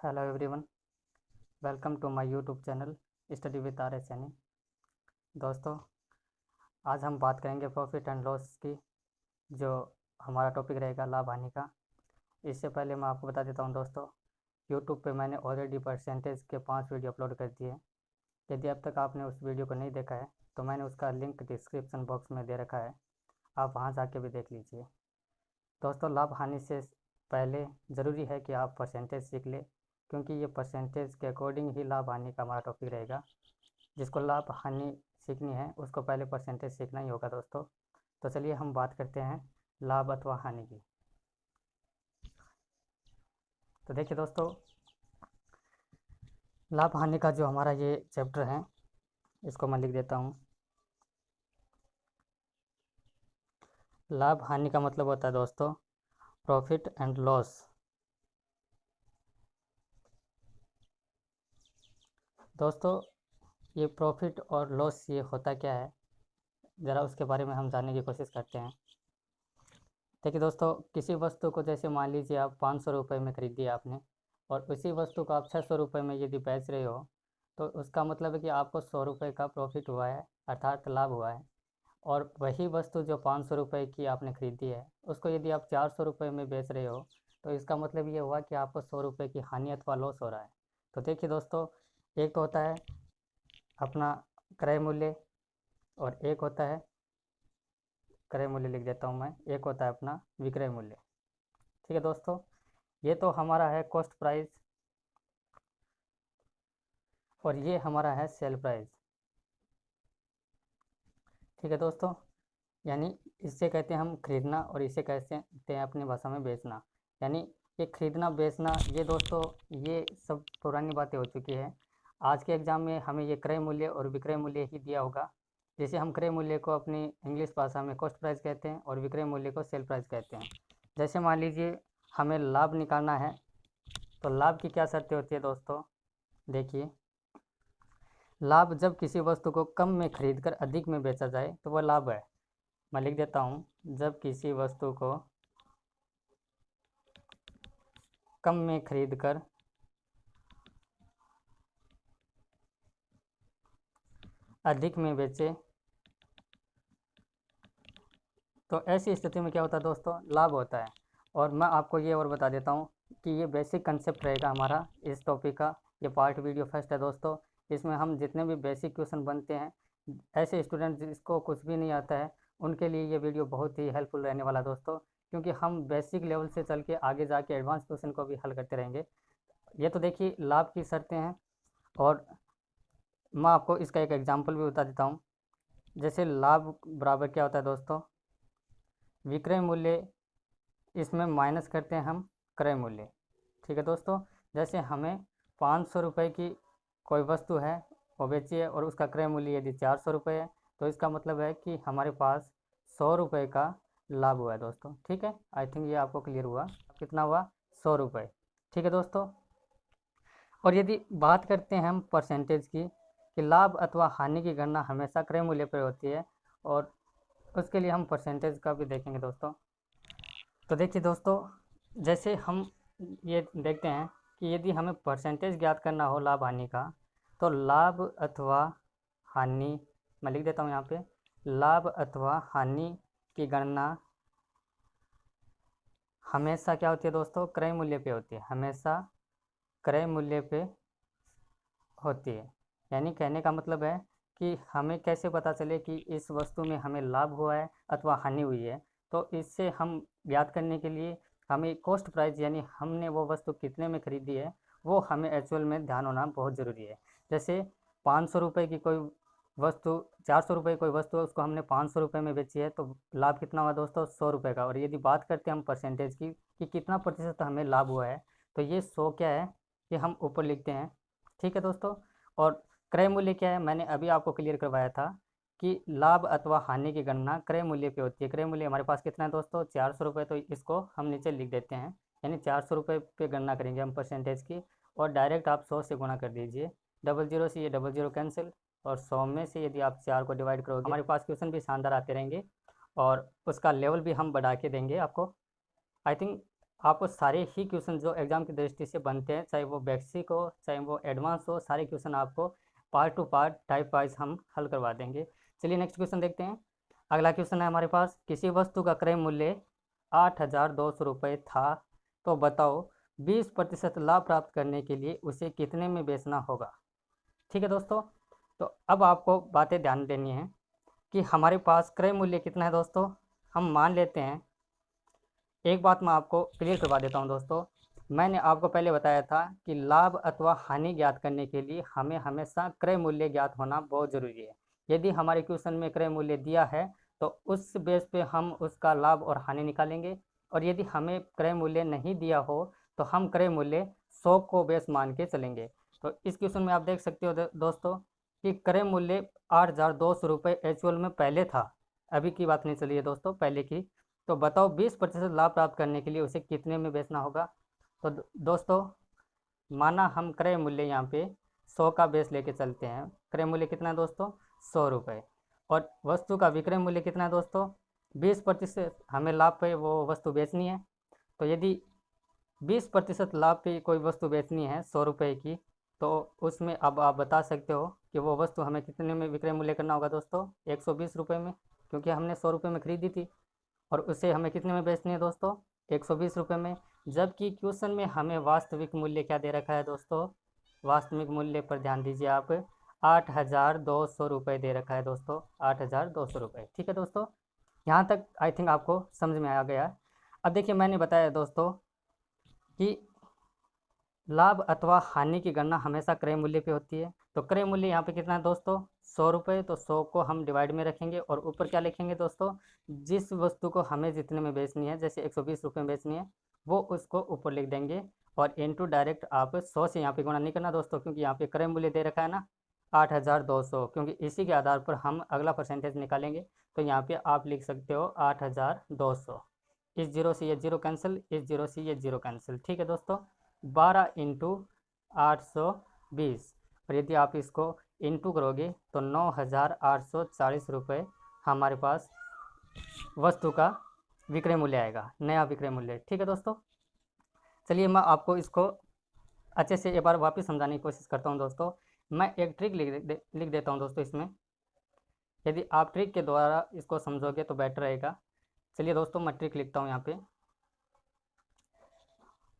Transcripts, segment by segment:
Hello everyone, welcome to my YouTube channel study with R S यानी। दोस्तों, आज हम बात करेंगे प्रॉफिट एंड लॉस की, जो हमारा टॉपिक रहेगा लाभ हानि का। इससे पहले मैं आपको बता देता हूं दोस्तों, यूट्यूब पे मैंने ऑलरेडी परसेंटेज के 5 वीडियो अपलोड कर दिए। यदि अब तक आपने उस वीडियो को नहीं देखा है तो मैंने उसका लिंक डिस्क्रिप्शन बॉक्स में दे रखा है, आप वहाँ जाके भी देख लीजिए। दोस्तों, लाभ हानि से पहले ज़रूरी है कि आप परसेंटेज सीख लें, क्योंकि ये परसेंटेज के अकॉर्डिंग ही लाभ हानि का हमारा टॉपिक रहेगा। जिसको लाभ हानि सीखनी है उसको पहले परसेंटेज सीखना ही होगा दोस्तों। तो चलिए हम बात करते हैं लाभ अथवा हानि की। तो देखिए दोस्तों, लाभ हानि का जो हमारा ये चैप्टर है, इसको मैं लिख देता हूँ। लाभ हानि का मतलब होता है दोस्तों प्रॉफिट एंड लॉस। दोस्तों, ये प्रॉफिट और लॉस ये होता क्या है, ज़रा उसके बारे में हम जानने की कोशिश करते हैं। देखिए दोस्तों, किसी वस्तु को जैसे मान लीजिए आप 500 रुपये में खरीदी आपने, और उसी वस्तु को आप 600 रुपये में यदि बेच रहे हो, तो उसका मतलब है कि आपको 100 रुपये का प्रॉफिट हुआ है, अर्थात लाभ हुआ है। और वही वस्तु जो 500 रुपये की आपने खरीदी है, उसको यदि आप 400 रुपये में बेच रहे हो, तो इसका मतलब ये हुआ कि आपको 100 रुपये की हानि अथवा लॉस हो रहा है। तो देखिए दोस्तों, एक तो होता है अपना क्रय मूल्य, और एक होता है क्रय मूल्य लिख देता हूँ मैं, एक होता है अपना विक्रय मूल्य। ठीक है दोस्तों, ये तो हमारा है कॉस्ट प्राइस, और ये हमारा है सेल प्राइस। ठीक है दोस्तों, यानी इससे कहते हैं हम खरीदना, और इसे कहते हैं अपनी भाषा में बेचना। यानी ये खरीदना बेचना, ये दोस्तों ये सब पुरानी बातें हो चुकी है। आज के एग्ज़ाम में हमें ये क्रय मूल्य और विक्रय मूल्य ही दिया होगा। जैसे हम क्रय मूल्य को अपनी इंग्लिश भाषा में कॉस्ट प्राइस कहते हैं, और विक्रय मूल्य को सेल प्राइस कहते हैं। जैसे मान लीजिए हमें लाभ निकालना है, तो लाभ की क्या शर्तें होती है दोस्तों। देखिए, लाभ जब किसी वस्तु को कम में खरीदकर अधिक में बेचा जाए तो वह लाभ है। मैं लिख देता हूँ, जब किसी वस्तु को कम में खरीदकर अधिक में बेचे, तो ऐसी स्थिति में क्या होता है दोस्तों, लाभ होता है। और मैं आपको ये और बता देता हूँ कि ये बेसिक कंसेप्ट रहेगा हमारा इस टॉपिक का। ये पार्ट वीडियो फर्स्ट है दोस्तों, इसमें हम जितने भी बेसिक क्वेश्चन बनते हैं, ऐसे स्टूडेंट जिसको कुछ भी नहीं आता है, उनके लिए ये वीडियो बहुत ही हेल्पफुल रहने वाला दोस्तों, क्योंकि हम बेसिक लेवल से चल के आगे जाके एडवांस क्वेश्चन को भी हल करते रहेंगे। ये तो देखिए लाभ की शर्तें हैं, और मैं आपको इसका एक एग्जाम्पल भी बता देता हूँ। जैसे लाभ बराबर क्या होता है दोस्तों, विक्रय मूल्य, इसमें माइनस करते हैं हम क्रय मूल्य। ठीक है दोस्तों, जैसे हमें 500 रुपये की कोई वस्तु है वो बेची है, और उसका क्रय मूल्य यदि 400 रुपये है, तो इसका मतलब है कि हमारे पास 100 रुपये का लाभ हुआ है दोस्तों। ठीक है, आई थिंक ये आपको क्लियर हुआ। कितना हुआ, 100 रुपये। ठीक है दोस्तों, और यदि बात करते हैं हम परसेंटेज की, कि लाभ अथवा हानि की गणना हमेशा क्रय मूल्य पर होती है, और उसके लिए हम परसेंटेज का भी देखेंगे दोस्तों। तो देखिए दोस्तों, जैसे हम ये देखते हैं कि यदि हमें परसेंटेज ज्ञात करना हो लाभ हानि का, तो लाभ अथवा हानि, मैं लिख देता हूँ यहाँ पे, लाभ अथवा हानि की गणना हमेशा क्या होती है दोस्तों, क्रय मूल्य पे होती है, हमेशा क्रय मूल्य पे होती है। यानी कहने का मतलब है कि हमें कैसे पता चले कि इस वस्तु में हमें लाभ हुआ है अथवा हानि हुई है। तो इससे हम ज्ञात करने के लिए हमें कॉस्ट प्राइस, यानी हमने वो वस्तु कितने में खरीदी है, वो हमें एक्चुअल में ध्यान होना बहुत ज़रूरी है। जैसे 500 रुपये की कोई वस्तु, 400 रुपये कोई वस्तु है, उसको हमने 500 रुपये में बेची है, तो लाभ कितना हुआ दोस्तों, 100 रुपये का। और यदि बात करते हैं हम परसेंटेज की कि कितना प्रतिशत हमें लाभ हुआ है, तो ये 100 क्या है, ये हम ऊपर लिखते हैं। ठीक है दोस्तों, और क्रय मूल्य क्या है, मैंने अभी आपको क्लियर करवाया था कि लाभ अथवा हानि की गणना क्रय मूल्य पे होती है। क्रय मूल्य हमारे पास कितना है दोस्तों, 400 रुपये, तो इसको हम नीचे लिख देते हैं। यानी 400 रुपये पे गणना करेंगे हम परसेंटेज की, और डायरेक्ट आप 100 से गुणा कर दीजिए। डबल जीरो से ये डबल जीरो कैंसिल, और 100 में से यदि आप 4 को डिवाइड करोगे, हमारे पास क्वेश्चन भी शानदार आते रहेंगे, और उसका लेवल भी हम बढ़ा के देंगे आपको। आई थिंक आपको सारे ही क्वेश्चन जो एग्ज़ाम की दृष्टि से बनते हैं, चाहे वो बेसिक हो चाहे वो एडवांस हो, सारे क्वेश्चन आपको part two part type wise हम हल करवा देंगे। चलिए नेक्स्ट क्वेश्चन देखते हैं। अगला क्वेश्चन है हमारे पास, किसी वस्तु का क्रय मूल्य 8,200 रुपये था, तो बताओ 20% लाभ प्राप्त करने के लिए उसे कितने में बेचना होगा। ठीक है दोस्तों, तो अब आपको बातें ध्यान देनी है कि हमारे पास क्रय मूल्य कितना है दोस्तों। हम मान लेते हैं, एक बात मैं आपको क्लियर करवा देता हूं दोस्तों, मैंने आपको पहले बताया था कि लाभ अथवा हानि ज्ञात करने के लिए हमें हमेशा क्रय मूल्य ज्ञात होना बहुत ज़रूरी है। यदि हमारे क्वेश्चन में क्रय मूल्य दिया है तो उस बेस पे हम उसका लाभ और हानि निकालेंगे, और यदि हमें क्रय मूल्य नहीं दिया हो तो हम क्रय मूल्य 100 को बेस मान के चलेंगे। तो इस क्वेश्चन में आप देख सकते हो दोस्तों कि क्रय मूल्य 8,200 रुपये एक्चुअल में पहले था, अभी की बात नहीं चली है दोस्तों, पहले की। तो बताओ 20% लाभ प्राप्त करने के लिए उसे कितने में बेचना होगा। तो दोस्तों माना हम क्रय मूल्य यहाँ पे 100 का बेस लेके चलते हैं। क्रय मूल्य कितना है दोस्तों, 100 रुपये, और वस्तु का विक्रय मूल्य कितना है दोस्तों, 20% हमें लाभ पे वो वस्तु बेचनी है। तो यदि 20% लाभ पे कोई वस्तु बेचनी है 100 रुपये की, तो उसमें अब आप बता सकते हो कि वो वस्तु हमें कितने में विक्रय मूल्य करना होगा दोस्तों, 120 रुपये में, क्योंकि हमने 100 रुपये में खरीदी थी और उसे हमें कितने में बेचनी है दोस्तों, 120 रुपये में। जबकि क्वेश्चन में हमें वास्तविक मूल्य क्या दे रखा है दोस्तों, वास्तविक मूल्य पर ध्यान दीजिए आप, 8,200 रुपये दे रखा है दोस्तों, 8,200 रुपये। ठीक है दोस्तों, यहाँ तक आई थिंक आपको समझ में आ गया। अब देखिए मैंने बताया दोस्तों कि लाभ अथवा हानि की गणना हमेशा क्रय मूल्य पे होती है। तो क्रय मूल्य यहाँ पे कितना है दोस्तों, 100 रुपये। तो 100 को हम डिवाइड में रखेंगे और ऊपर क्या लिखेंगे दोस्तों, जिस वस्तु को हमें जितने में बेचनी है, जैसे 120 रुपये में बेचनी है, वो उसको ऊपर लिख देंगे और इनटू डायरेक्ट आप 100 से यहाँ पे गुणा नहीं करना दोस्तों, क्योंकि यहाँ पे क्रय मूल्य दे रखा है ना 8,200, क्योंकि इसी के आधार पर हम अगला परसेंटेज निकालेंगे। तो यहाँ पे आप लिख सकते हो 8,200, इस जीरो से ये जीरो कैंसिल, इस जीरो से ये जीरो कैंसिल। ठीक है दोस्तों, 12 इंटू 820, और यदि आप इसको इंटू करोगे तो 9,840 रुपये हमारे पास वस्तु का विक्रय मूल्य आएगा, नया विक्रय मूल्य। ठीक है दोस्तों, चलिए मैं आपको इसको अच्छे से एक बार वापस समझाने की कोशिश करता हूं दोस्तों। मैं एक ट्रिक लिख देता हूं दोस्तों इसमें, यदि आप ट्रिक के द्वारा इसको समझोगे तो बेटर रहेगा। चलिए दोस्तों मैं ट्रिक लिखता हूं यहाँ पे,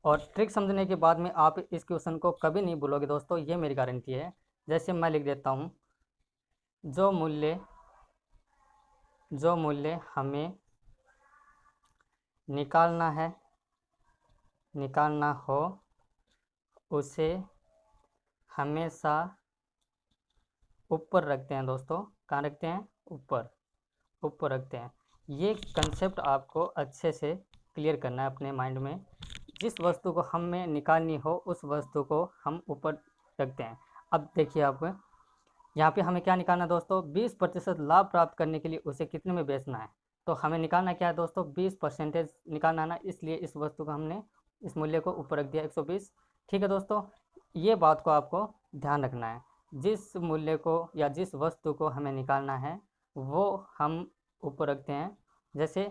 और ट्रिक समझने के बाद में आप इस क्वेश्चन को कभी नहीं भूलोगे दोस्तों, ये मेरी गारंटी है। जैसे मैं लिख देता हूँ, जो मूल्य हमें निकालना हो उसे हमेशा ऊपर रखते हैं दोस्तों। कहाँ रखते हैं, ऊपर रखते हैं। ये कंसेप्ट आपको अच्छे से क्लियर करना है अपने माइंड में। जिस वस्तु को हमें निकालनी हो उस वस्तु को हम ऊपर रखते हैं। अब देखिए आप यहाँ पे हमें क्या निकालना है दोस्तों, 20% लाभ प्राप्त करने के लिए उसे कितने में बेचना है। तो हमें निकालना क्या है दोस्तों, 20% निकालना है ना, इसलिए इस वस्तु को हमने इस मूल्य को ऊपर रख दिया 120। ठीक है दोस्तों, ये बात को आपको ध्यान रखना है। जिस मूल्य को या जिस वस्तु को हमें निकालना है वो हम ऊपर रखते हैं। जैसे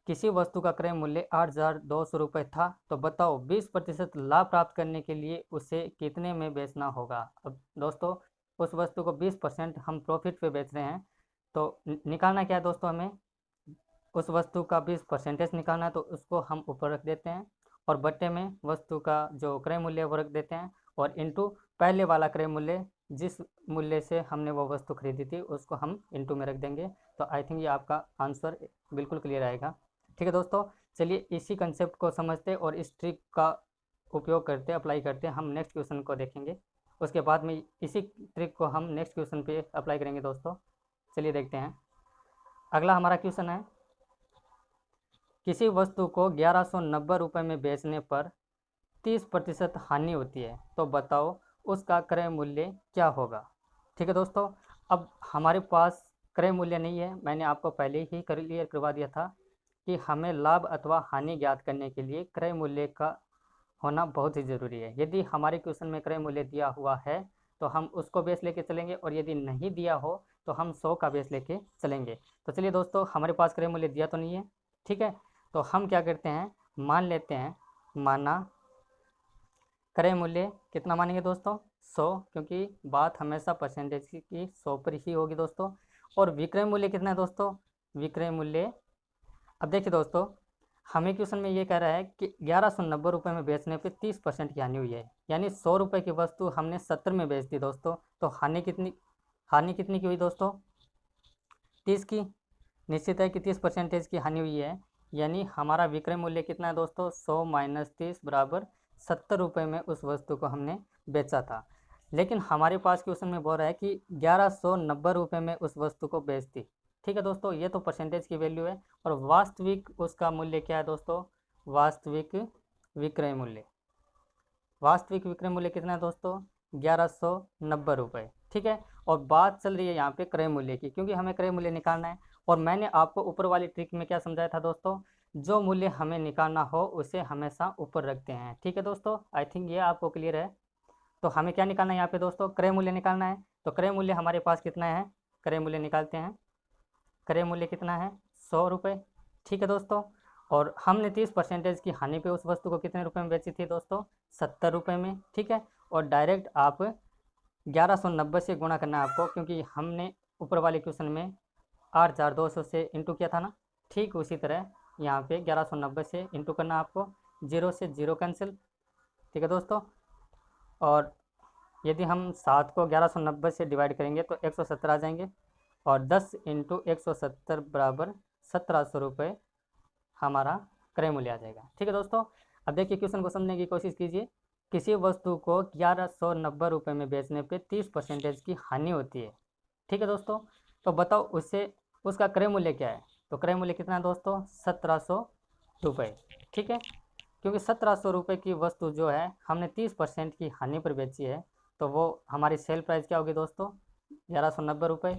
किसी वस्तु का क्रय मूल्य 8,200 रुपये था, तो बताओ 20% लाभ प्राप्त करने के लिए उसे कितने में बेचना होगा। अब दोस्तों उस वस्तु को 20% हम प्रॉफिट पे बेच रहे हैं, तो निकालना क्या है दोस्तों, हमें उस वस्तु का 20% निकालना है। तो उसको हम ऊपर रख देते हैं और बट्टे में वस्तु का जो क्रय मूल्य वो रख देते हैं, और इनटू पहले वाला क्रय मूल्य जिस मूल्य से हमने वो वस्तु खरीदी थी उसको हम इनटू में रख देंगे। तो आई थिंक ये आपका आंसर बिल्कुल क्लियर आएगा। ठीक है दोस्तों, चलिए इसी कंसेप्ट को समझते और इस ट्रिक का उपयोग करते अप्लाई करते हम नेक्स्ट क्वेश्चन को देखेंगे। उसके बाद में इसी ट्रिक को हम नेक्स्ट क्वेश्चन पे अप्लाई करेंगे दोस्तों। चलिए देखते हैं, अगला हमारा क्वेश्चन है, किसी वस्तु को 1190 रुपये में बेचने पर 30% हानि होती है, तो बताओ उसका क्रय मूल्य क्या होगा। ठीक है दोस्तों, अब हमारे पास क्रय मूल्य नहीं है, मैंने आपको पहले ही क्लियर करवा दिया था कि हमें लाभ अथवा हानि ज्ञात करने के लिए क्रय मूल्य का होना बहुत ही ज़रूरी है। यदि हमारे क्वेश्चन में क्रय मूल्य दिया हुआ है तो हम उसको बेस लेके चलेंगे, और यदि नहीं दिया हो तो हम 100 का बेस लेके चलेंगे। तो चलिए दोस्तों, हमारे पास क्रय मूल्य दिया तो नहीं है, ठीक है, तो हम क्या करते हैं, मान लेते हैं माना क्रय मूल्य कितना मानेंगे दोस्तों 100, क्योंकि बात हमेशा परसेंटेज की 100 पर ही होगी दोस्तों। और विक्रय मूल्य कितना है दोस्तों, विक्रय मूल्य, अब देखिए दोस्तों हमें क्वेश्चन में ये कह रहा है कि 1190 रुपये में बेचने पे 30% की हानि हुई है, यानी 100 रुपये की वस्तु हमने 70 में बेच दी दोस्तों, तो हानि कितनी की हुई दोस्तों 30 की। निश्चित है कि 30% की हानि हुई है, यानी हमारा विक्रय मूल्य कितना है दोस्तों 100 माइनस 30 बराबर 70 रुपये में उस वस्तु को हमने बेचा था। लेकिन हमारे पास क्वेश्चन में बोल रहा है कि 1190 रुपये में उस वस्तु को बेच दी। ठीक है दोस्तों, ये तो परसेंटेज की वैल्यू है। और वास्तविक उसका मूल्य क्या है दोस्तों, वास्तविक विक्रय मूल्य, वास्तविक विक्रय मूल्य कितना है दोस्तों 1190 रुपये। ठीक है, और बात चल रही है यहाँ पे क्रय मूल्य की, क्योंकि हमें क्रय मूल्य निकालना है। और मैंने आपको ऊपर वाली ट्रिक में क्या समझाया था दोस्तों, जो मूल्य हमें निकालना हो उसे हमेशा ऊपर रखते हैं। ठीक है दोस्तों, आई थिंक ये आपको क्लियर है। तो हमें क्या निकालना है यहाँ पे दोस्तों, क्रय मूल्य निकालना है। तो क्रय मूल्य हमारे पास कितना है, क्रय मूल्य निकालते हैं। क्रय मूल्य कितना है 100 रुपये। ठीक है दोस्तों, और हमने 30% की हानि पे उस वस्तु को कितने रुपए में बेची थी दोस्तों 70 रुपये में। ठीक है, और डायरेक्ट आप 1190 से गुणा करना है आपको, क्योंकि हमने ऊपर वाले क्वेश्चन में 8200 से इंटू किया था ना, ठीक उसी तरह यहाँ पे 1190 से इंटू करना आपको, 0 से 0 कैंसिल। ठीक है दोस्तों, और यदि हम 7 को 1190 से डिवाइड करेंगे तो 170 आ जाएंगे, और 10 इंटू 170 बराबर 1700 रुपये हमारा क्रय मूल्य आ जाएगा। ठीक है दोस्तों, अब देखिए क्वेश्चन को समझने की कोशिश कीजिए। किसी वस्तु को 1190 रुपये में बेचने पे 30% की हानि होती है। ठीक है दोस्तों, तो बताओ उससे उसका क्रय मूल्य क्या है। तो क्रय मूल्य कितना है दोस्तों 1700 रुपये। ठीक है, क्योंकि 1700 रुपये की वस्तु जो है हमने 30% की हानि पर बेची है, तो वो हमारी सेल प्राइस क्या होगी दोस्तों 1190 रुपये,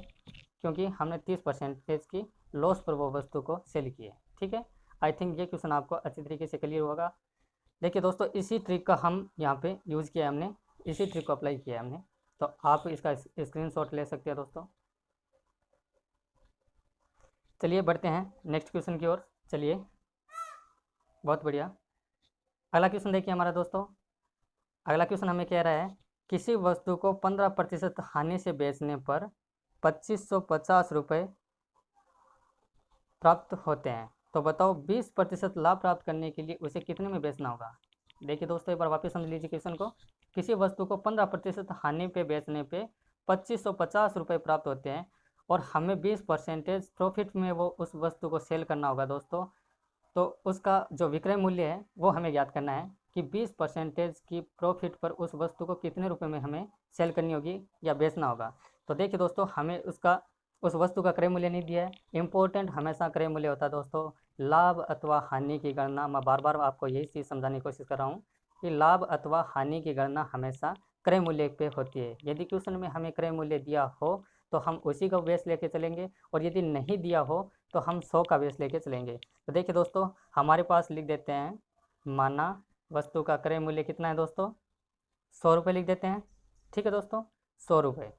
क्योंकि हमने 30% की लॉस पर वो वस्तु को सेल की है। ठीक है, आई थिंक ये क्वेश्चन आपको अच्छी तरीके से क्लियर होगा। देखिए दोस्तों, इसी ट्रिक का हम यहाँ पे यूज़ किया है, हमने इसी ट्रिक को अप्लाई किया है हमने, तो आप इसका स्क्रीनशॉट ले सकते हैं दोस्तों। चलिए बढ़ते हैं नेक्स्ट क्वेश्चन की ओर। चलिए, बहुत बढ़िया। अगला क्वेश्चन देखिए हमारा दोस्तों, अगला क्वेश्चन हमें कह रहा है किसी वस्तु को 15% हानि से बेचने पर 2550 रुपये प्राप्त होते हैं। तो बताओ 20% लाभ प्राप्त करने के लिए उसे कितने में बेचना होगा। देखिए दोस्तों, एक बार वापस समझ लीजिए क्वेश्चन को। किसी वस्तु को 15% हानि पे बेचने पे 2550 रुपये प्राप्त होते हैं, और हमें 20% प्रॉफिट में वो उस वस्तु को सेल करना होगा दोस्तों। तो उसका जो विक्रय मूल्य है वो हमें ज्ञात करना है कि 20% की प्रॉफिट पर उस वस्तु को कितने रुपए में हमें सेल करनी होगी या बेचना होगा। तो देखिए दोस्तों, हमें उस वस्तु का क्रय मूल्य नहीं दिया है। इम्पोर्टेंट हमेशा क्रय मूल्य होता है दोस्तों। लाभ अथवा हानि की गणना, मैं बार बार आपको यही चीज़ समझाने की कोशिश कर रहा हूँ कि लाभ अथवा हानि की गणना हमेशा क्रय मूल्य पे होती है। यदि क्वेश्चन में हमें क्रय मूल्य दिया हो तो हम उसी का बेस लेके चलेंगे, और यदि नहीं दिया हो तो हम 100 का बेस लेके चलेंगे। तो देखिए दोस्तों, हमारे पास लिख देते हैं, माना वस्तु का क्रय मूल्य कितना है दोस्तों 100 रुपये लिख देते हैं। ठीक है दोस्तों, 100 रुपये।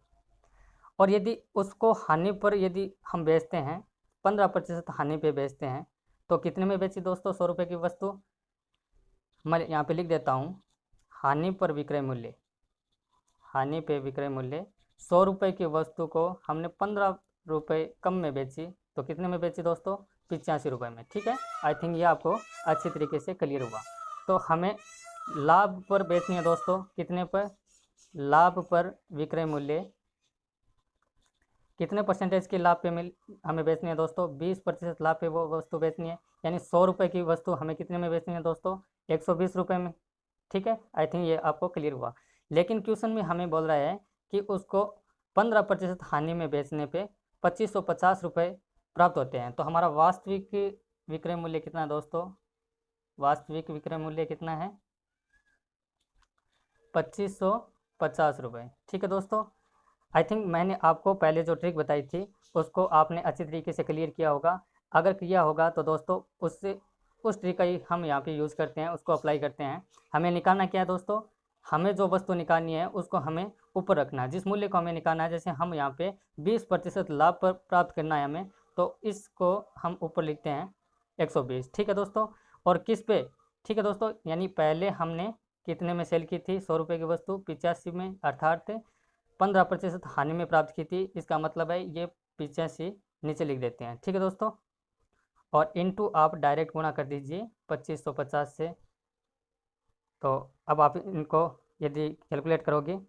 और यदि उसको हानि पर यदि हम बेचते हैं, 15% हानि पे बेचते हैं, तो कितने में बेची दोस्तों 100 रुपये की वस्तु। मैं यहाँ पे लिख देता हूँ, हानि पर विक्रय मूल्य, हानि पे विक्रय मूल्य 100 रुपये की वस्तु को हमने 15 रुपये कम में बेची, तो कितने में बेची दोस्तों 85 रुपये में। ठीक है, आई थिंक ये आपको अच्छी तरीके से क्लियर हुआ। तो हमें लाभ पर बेचनी है दोस्तों, कितने पर, लाभ पर विक्रय मूल्य कितने परसेंटेज के लाभ पे हमें बेचनी है दोस्तों 20% लाभ पे वो वस्तु बेचनी है, यानी 100 रुपये की वस्तु हमें कितने में बेचनी है दोस्तों 120 रुपये में। ठीक है, आई थिंक ये आपको क्लियर हुआ। लेकिन क्वेश्चन में हमें बोल रहा है कि उसको 15% हानि में बेचने पे 2550 रुपये प्राप्त होते हैं। तो हमारा वास्तविक विक्रय मूल्य कितना है दोस्तों, वास्तविक विक्रय मूल्य कितना है 2550 रुपये। ठीक है दोस्तों, आई थिंक मैंने आपको पहले जो ट्रिक बताई थी उसको आपने अच्छी तरीके से क्लियर किया होगा। अगर किया होगा तो दोस्तों उस ट्रिक का ही हम यहाँ पे यूज़ करते हैं, उसको अप्लाई करते हैं। हमें निकालना क्या है दोस्तों, हमें जो वस्तु निकालनी है उसको हमें ऊपर रखना है, जिस मूल्य को हमें निकालना है। जैसे हम यहाँ पे 20% लाभ पर प्राप्त करना है हमें, तो इसको हम ऊपर लिखते हैं 120। ठीक है दोस्तों, और किस पे ठीक है दोस्तों, यानी पहले हमने कितने में सेल की थी, 100 रुपये की वस्तु 85 में, अर्थात 15% हानि में प्राप्त की थी। इसका मतलब है ये 85 नीचे लिख देते हैं। ठीक है दोस्तों, और इनटू आप डायरेक्ट गुणा कर दीजिए 2550 से। तो अब आप इनको यदि कैलकुलेट करोगे,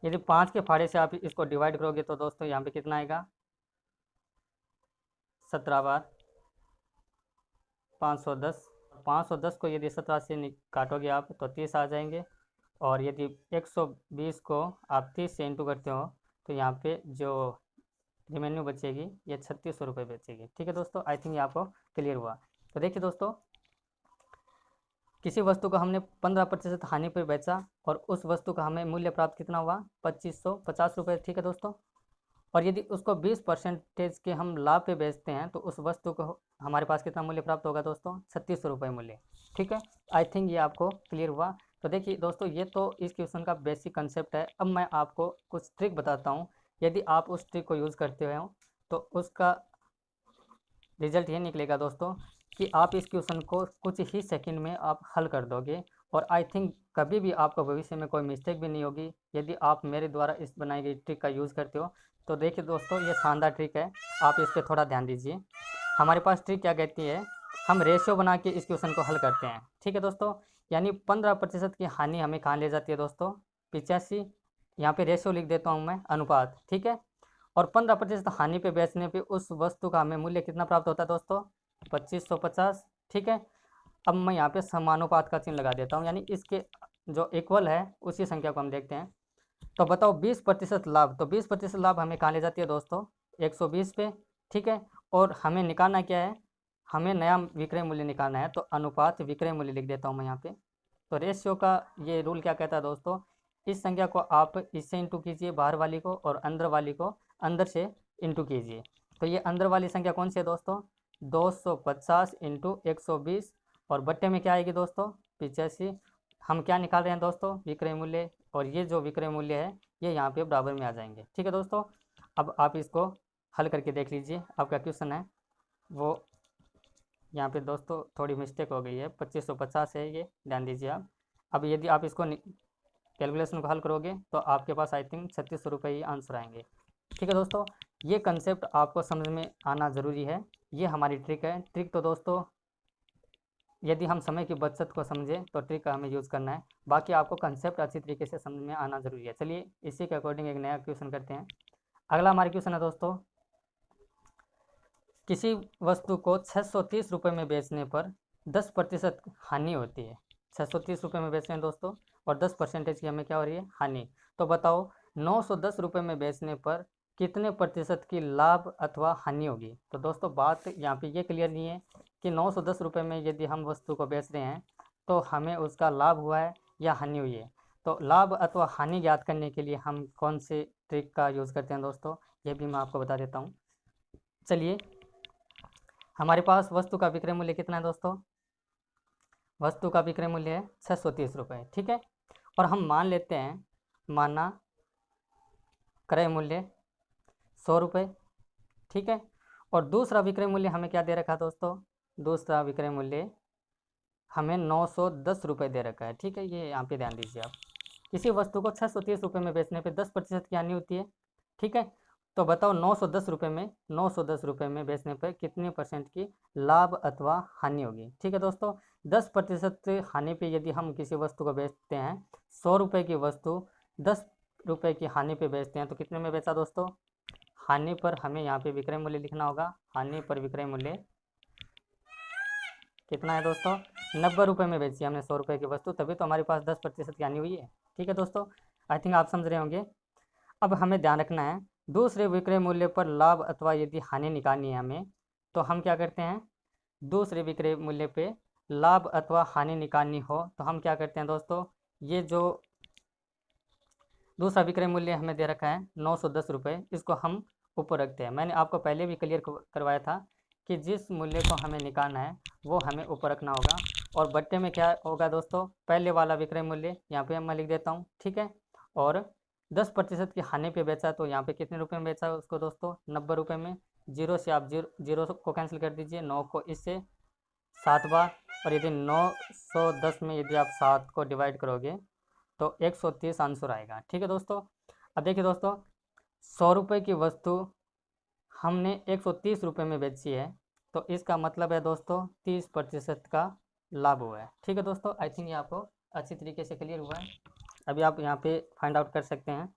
यदि 5 के फाड़े से आप इसको डिवाइड करोगे तो दोस्तों यहाँ पे कितना आएगा, 17 बार 510। 510 को यदि 17 से काटोगे आप तो 30 आ जाएंगे, और यदि 120 को आप 30 से इंटू करते हो तो यहाँ पे जो रिवेन्यू बचेगी ये 3600 रुपये बचेगी। ठीक है दोस्तों, आई थिंक ये आपको क्लियर हुआ। तो देखिए दोस्तों, किसी वस्तु को हमने 15% हानि पर बेचा और उस वस्तु का हमें मूल्य प्राप्त कितना हुआ, 2550 रुपये। ठीक है दोस्तों, और यदि उसको 20% के हम लाभ पे बेचते हैं तो उस वस्तु को हमारे पास कितना मूल्य प्राप्त होगा दोस्तों, 3600 रुपये मूल्य। ठीक है, आई थिंक ये आपको क्लियर हुआ। तो देखिए दोस्तों, ये तो इस क्वेश्चन का बेसिक कंसेप्ट है। अब मैं आपको कुछ ट्रिक बताता हूँ, यदि आप उस ट्रिक को यूज़ करते हो तो उसका रिजल्ट ये निकलेगा दोस्तों कि आप इस क्वेश्चन को कुछ ही सेकंड में आप हल कर दोगे, और आई थिंक कभी भी आपको भविष्य में कोई मिस्टेक भी नहीं होगी यदि आप मेरे द्वारा इस बनाई गई ट्रिक का यूज़ करते हो। तो देखिए दोस्तों, ये शानदार ट्रिक है, आप इस पर थोड़ा ध्यान दीजिए। हमारे पास ट्रिक क्या कहती है, हम रेशियो बना के इस क्वेश्चन को हल करते हैं। ठीक है दोस्तों, यानी 15% की हानि हमें कहाँ ले जाती है दोस्तों, 85, यहाँ पे रेशियो लिख देता हूँ मैं, अनुपात। ठीक है, और 15% हानि पे बेचने पे उस वस्तु का हमें मूल्य कितना प्राप्त होता है दोस्तों, 2550। ठीक है, अब मैं यहाँ पे समानुपात का चिन्ह लगा देता हूँ, यानी इसके जो इक्वल है उसी संख्या को हम देखते हैं। तो बताओ 20% लाभ, तो 20% लाभ हमें कहाँ ले जाती है दोस्तों, 120 पे। ठीक है, और हमें निकालना क्या है, हमें नया विक्रय मूल्य निकालना है, तो अनुपात विक्रय मूल्य लिख देता हूँ मैं यहाँ पे। तो रेशियो का ये रूल क्या कहता है दोस्तों, इस संख्या को आप इससे इंटू कीजिए बाहर वाली को, और अंदर वाली को अंदर से इंटू कीजिए। तो ये अंदर वाली संख्या कौन सी है दोस्तों, 250 इंटू 120, और बट्टे में क्या आएगी दोस्तों, 85। हम क्या निकाल रहे हैं दोस्तों, विक्रय मूल्य, और ये जो विक्रय मूल्य है ये यहाँ पे बराबर में आ जाएंगे। ठीक है दोस्तों, अब आप इसको हल करके देख लीजिए। आपका क्वेश्चन है वो यहाँ पे दोस्तों थोड़ी मिस्टेक हो गई है, 2550 है ये, ध्यान दीजिए आप। अब यदि आप इसको कैलकुलेशन को हल करोगे तो आपके पास आई थिंक 3600 रुपये ही आंसर आएंगे। ठीक है दोस्तों, ये कंसेप्ट आपको समझ में आना ज़रूरी है। ये हमारी ट्रिक है। ट्रिक तो दोस्तों यदि हम समय की बचत को समझें तो ट्रिक का हमें यूज़ करना है, बाकी आपको कंसेप्ट अच्छी तरीके से समझ में आना ज़रूरी है। चलिए इसी के अकॉर्डिंग एक नया क्वेश्चन करते हैं। अगला हमारा क्वेश्चन है दोस्तों, किसी वस्तु को 630 रुपये में बेचने पर 10% हानि होती है। 630 रुपये में बेच रहे हैं दोस्तों, और 10% की हमें क्या हो रही है, हानि। तो बताओ 910 रुपये में बेचने पर कितने प्रतिशत की लाभ अथवा हानि होगी। तो दोस्तों बात यहाँ पे ये क्लियर नहीं है कि 910 रुपये में यदि हम वस्तु को बेच रहे हैं तो हमें उसका लाभ हुआ है या हानि हुई है। तो लाभ अथवा हानि ज्ञात करने के लिए हम कौन से ट्रिक का यूज़ करते हैं दोस्तों, ये भी मैं आपको बता देता हूँ। चलिए, हमारे पास वस्तु का विक्रय मूल्य कितना है दोस्तों, वस्तु का विक्रय मूल्य है 630 रुपये। ठीक है, और हम मान लेते हैं, माना क्रय मूल्य 100 रुपये। ठीक है, और दूसरा विक्रय मूल्य हमें क्या दे रखा है दोस्तों, दूसरा विक्रय मूल्य हमें 910 रुपये दे रखा है। ठीक है, ये यहाँ पे ध्यान दीजिए आप। किसी वस्तु को 630 रुपये में बेचने पे 10% की हानि होती है। ठीक है, तो बताओ 910 रुपये में 910 रुपये में बेचने पर कितने परसेंट की लाभ अथवा हानि होगी। ठीक है दोस्तों, 10% हानि पे यदि हम किसी वस्तु को बेचते हैं, 100 रुपये की वस्तु 10 रुपये की हानि पे बेचते हैं तो कितने में बेचा दोस्तों, हानि पर हमें यहाँ पे विक्रय मूल्य लिखना होगा। हानि पर विक्रय मूल्य कितना है दोस्तों, 90 रुपये में बेची हमने 100 रुपये की वस्तु, तभी तो हमारे पास 10% की हानि हुई है। ठीक है दोस्तों, आई थिंक आप समझ रहे होंगे। अब हमें ध्यान रखना है, दूसरे विक्रय मूल्य पर लाभ अथवा यदि हानि निकालनी है हमें, तो हम क्या करते हैं, दूसरे विक्रय मूल्य पे लाभ अथवा हानि निकालनी हो तो हम क्या करते हैं दोस्तों, ये जो दूसरा विक्रय मूल्य हमें दे रखा है 910 रुपये, इसको हम ऊपर रखते हैं। मैंने आपको पहले भी क्लियर करवाया था कि जिस मूल्य को हमें निकालना है वो हमें ऊपर रखना होगा, और बट्टे में क्या होगा दोस्तों, पहले वाला विक्रय मूल्य यहाँ पे मैं लिख देता हूँ। ठीक है, और 10% की हानि पे बेचा तो यहाँ पे कितने रुपए में बेचा उसको दोस्तों, 90 रुपये में। जीरो से आप जीरो को कैंसिल कर दीजिए, 9 को इससे 7 बार, और यदि 910 में यदि आप 7 को डिवाइड करोगे तो 130 आंसर आएगा। ठीक है दोस्तों। अब देखिए दोस्तों, 100 रुपये की वस्तु हमने 130 रुपये में बेची है, तो इसका मतलब है दोस्तों 30% का लाभ हुआ है। ठीक है दोस्तों, आई थिंक ये आपको अच्छी तरीके से क्लियर हुआ है। अभी आप यहाँ पे फाइंड आउट कर सकते हैं,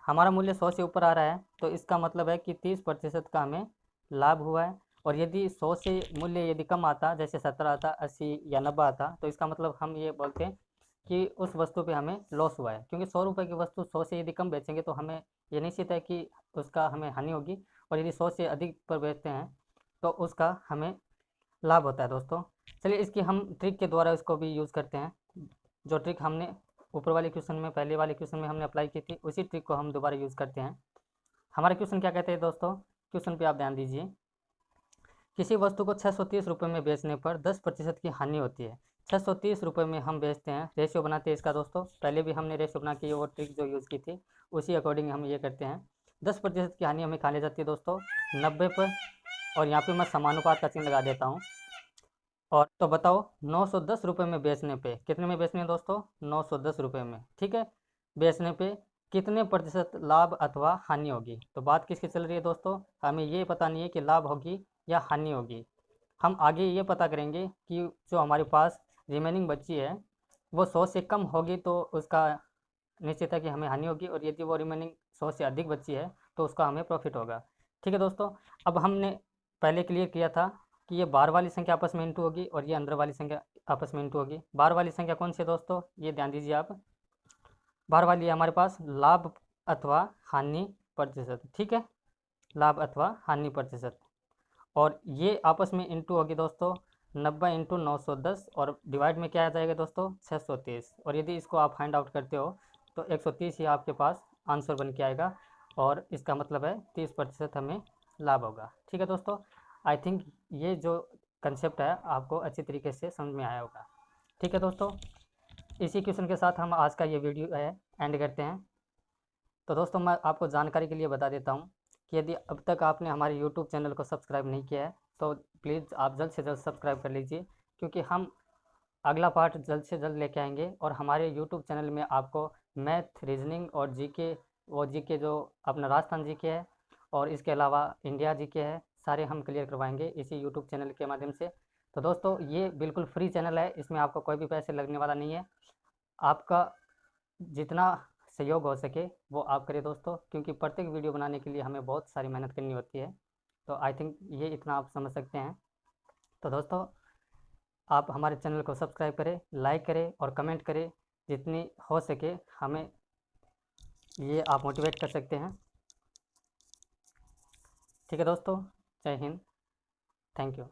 हमारा मूल्य 100 से ऊपर आ रहा है तो इसका मतलब है कि 30% का हमें लाभ हुआ है। और यदि 100 से मूल्य यदि कम आता, जैसे 70 आता, 80 या 90 आता, तो इसका मतलब हम ये बोलते हैं कि उस वस्तु पे हमें लॉस हुआ है, क्योंकि 100 रुपये की वस्तु 100 से यदि कम बेचेंगे तो हमें ये निश्चित है कि उसका हमें हानि होगी, और यदि 100 से अधिक पर बेचते हैं तो उसका हमें लाभ होता है दोस्तों। चलिए इसकी हम ट्रिक के द्वारा इसको भी यूज़ करते हैं। जो ट्रिक हमने ऊपर वाले क्वेश्चन में, पहले वाले क्वेश्चन में हमने अप्लाई की थी, उसी ट्रिक को हम दोबारा यूज़ करते हैं। हमारा क्वेश्चन क्या कहते हैं दोस्तों, क्वेश्चन पे आप ध्यान दीजिए। किसी वस्तु को 630 रुपये में बेचने पर 10% की हानि होती है। 630 रुपये में हम बेचते हैं, रेशियो बनाते हैं इसका दोस्तों, पहले भी हमने रेशियो बना के वो ट्रिक जो यूज़ की थी उसी अकॉर्डिंग हम ये करते हैं। 10% की हानि हमें खाने जाती है दोस्तों 90 पर, और यहाँ पे मैं समानुपात का चिन्ह लगा देता हूँ। और तो बताओ 910 रुपये में बेचने पे, कितने में बेचने हैं दोस्तों, 910 रुपये में, ठीक है, बेचने पे कितने प्रतिशत लाभ अथवा हानि होगी। तो बात किसकी चल रही है दोस्तों, हमें ये पता नहीं है कि लाभ होगी या हानि होगी। हम आगे ये पता करेंगे कि जो हमारे पास रिमेनिंग बची है वो 100 से कम होगी तो उसका निश्चित है कि हमें हानि होगी, और यदि वो रिमेनिंग 100 से अधिक बची है तो उसका हमें प्रॉफिट होगा। ठीक है दोस्तों। अब हमने पहले क्लियर किया था कि ये बाहर वाली संख्या आपस में इंटू होगी और ये अंदर वाली संख्या आपस में इंटू होगी। बाहर वाली संख्या कौन सी है दोस्तों, ये ध्यान दीजिए आप, बाहर वाली है हमारे पास लाभ अथवा हानि प्रतिशत, ठीक है, लाभ अथवा हानि प्रतिशत। और ये आपस में इंटू होगी दोस्तों 90 इंटू 910, और डिवाइड में क्या आ जाएगा दोस्तों 630, और यदि इसको आप फाइंड आउट करते हो तो 130 ही आपके पास आंसर बन के आएगा, और इसका मतलब है 30% हमें लाभ होगा। ठीक है दोस्तों, आई थिंक ये जो कंसेप्ट है आपको अच्छी तरीके से समझ में आया होगा। ठीक है दोस्तों, इसी क्वेश्चन के साथ हम आज का ये वीडियो है एंड करते हैं। तो दोस्तों मैं आपको जानकारी के लिए बता देता हूँ कि यदि अब तक आपने हमारे यूट्यूब चैनल को सब्सक्राइब नहीं किया है तो प्लीज़ आप जल्द से जल्द सब्सक्राइब कर लीजिए, क्योंकि हम अगला पार्ट जल्द से जल्द लेके आएंगे, और हमारे यूट्यूब चैनल में आपको मैथ, रीजनिंग और जीके, वो जीके जो अपना राजस्थान जीके है और इसके अलावा इंडिया जीके है, सारे हम क्लियर करवाएंगे इसी यूट्यूब चैनल के माध्यम से। तो दोस्तों ये बिल्कुल फ्री चैनल है, इसमें आपको कोई भी पैसे लगने वाला नहीं है। आपका जितना सहयोग हो सके वो आप करें दोस्तों, क्योंकि प्रत्येक वीडियो बनाने के लिए हमें बहुत सारी मेहनत करनी होती है। तो आई थिंक ये इतना आप समझ सकते हैं। तो दोस्तों आप हमारे चैनल को सब्सक्राइब करें, लाइक करें और कमेंट करें, जितनी हो सके हमें ये आप मोटिवेट कर सकते हैं। ठीक है दोस्तों, जय हिंद, थैंक यू।